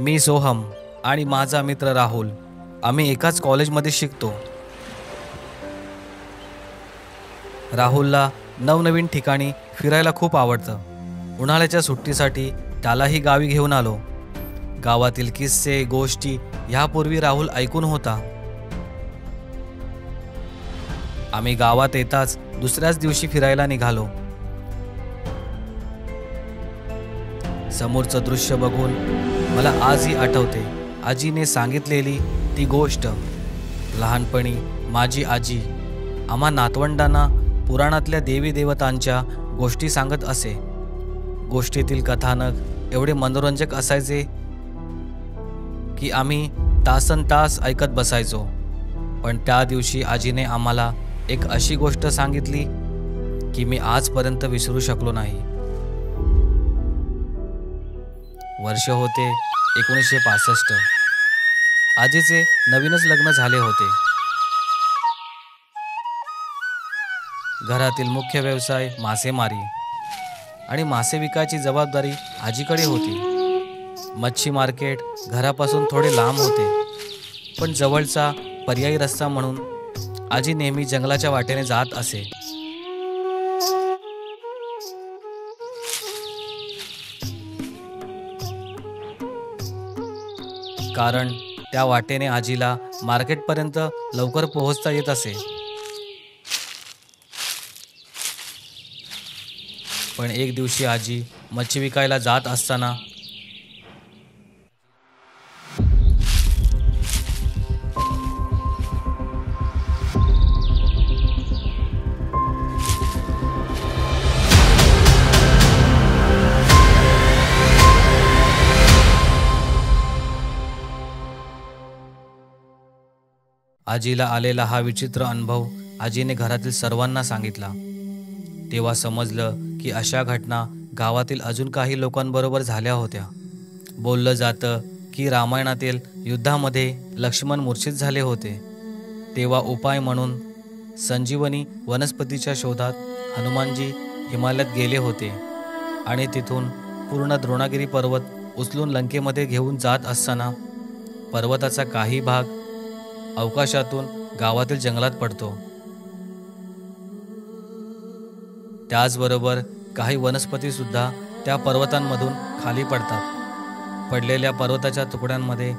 मी सोहम आणि माझा मित्र राहुल आम्ही एकाच कॉलेजमध्ये शिकतो। राहुलला नवनवीन ठिकाणी फिरायला खूप आवडतं। उन्हाळ्याच्या सुट्टीसाठी त्यालाही गावी घेऊन आलो। गावातील किस्से गोष्टी यापूर्वी राहुल ऐकून होता। आम्ही गावात येताच दुसऱ्याच दिवशी फिरायला निघालो। समोरचं दृश्य बघून मला आजही आठवते आजीने सांगितलेली ती गोष्ट। लहानपणी माझी आजी आम्हा नातवंडांना पुराणातल्या देवी देवतांच्या गोष्टी सांगत असे। गोष्टीतील कथानक एवढे मनोरंजक असायचे की आम्ही तासनतास ऐकत बसायचो। पण त्या दिवशी आजीने आम्हाला एक अशी गोष्ट सांगितली की मी आजपर्यंत विसरू शकलो नाही। वर्ष होते 1965। आजीचे नवीनच लग्न झाले होते। घरातील मुख्य व्यवसाय मासेमारी आणि मासे विकायची जबाबदारी आजीकडे होती। मच्छी मार्केट घरापासून थोडे लांब होते, पण जवळचा पर्यायी रस्ता म्हणून आजी नेहमी जंगलाच्या वाटेने जात असे। कारण त्या वाटेने आजीला मार्केटपर्यंत लवकर पोहोचता येत असे। पण एक दिवशी आजी मच्छी विकायला जात असताना आजीला आलेला हा विचित्र अनुभव आजीने घरातील सर्वांना सांगितला। तेव्हा समजलं की अशा घटना गावातील अजून काही लोकांबरोबर झाल्या होत्या। बोललं जातं की रामायणातील युद्धामध्ये लक्ष्मण मूर्छित झाले होते, तेव्हा उपाय म्हणून संजीवनी वनस्पतीच्या शोधात हनुमानजी हिमालयात गेले होते आणि तिथून पूर्ण द्रोणागिरी पर्वत उचलून लंकेमध्ये घेऊन जात असताना पर्वताचा काही भाग अवकाशातून गावातील जंगलात पडतो। त्याचबरोबर काही वनस्पती सुद्धा त्या पर्वतांमधून खाली पडतात। पडलेल्या पर्वताच्या तुकड्यांमध्ये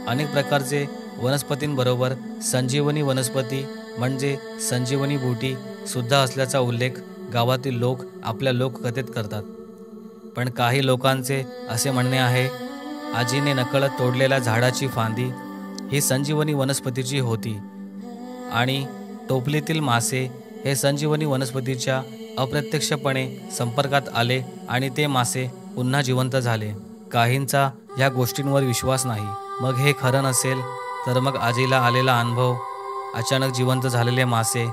अनेक प्रकारचे वनस्पतींबरोबर संजीवनी वनस्पती म्हणजे संजीवनी बूटी सुद्धा असल्याचा उल्लेख गावातील लोक आपल्या लोककथेत करतात। पण काही लोकांचे असे म्हणणे आहे आजीने नकळत तोडलेल्या झाडाची फांदी ही संजीवनी वनस्पतीची होती आणि टोपलीतील मासे हे संजीवनी वनस्पतीच्या अप्रत्यक्षपणे संपर्कात आले आणि ते मासे पुन्हा जिवंत झाले। काहींचा या गोष्टींवर विश्वास नाही। मग हे खरं नसेल तर मग आजीला आलेला अनुभव, अचानक जिवंत झालेले मासे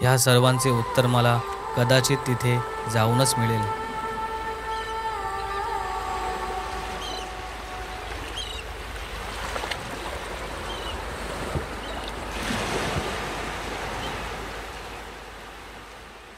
ह्या सर्वांचे उत्तर मला कदाचित तिथे जाऊनच मिळेल।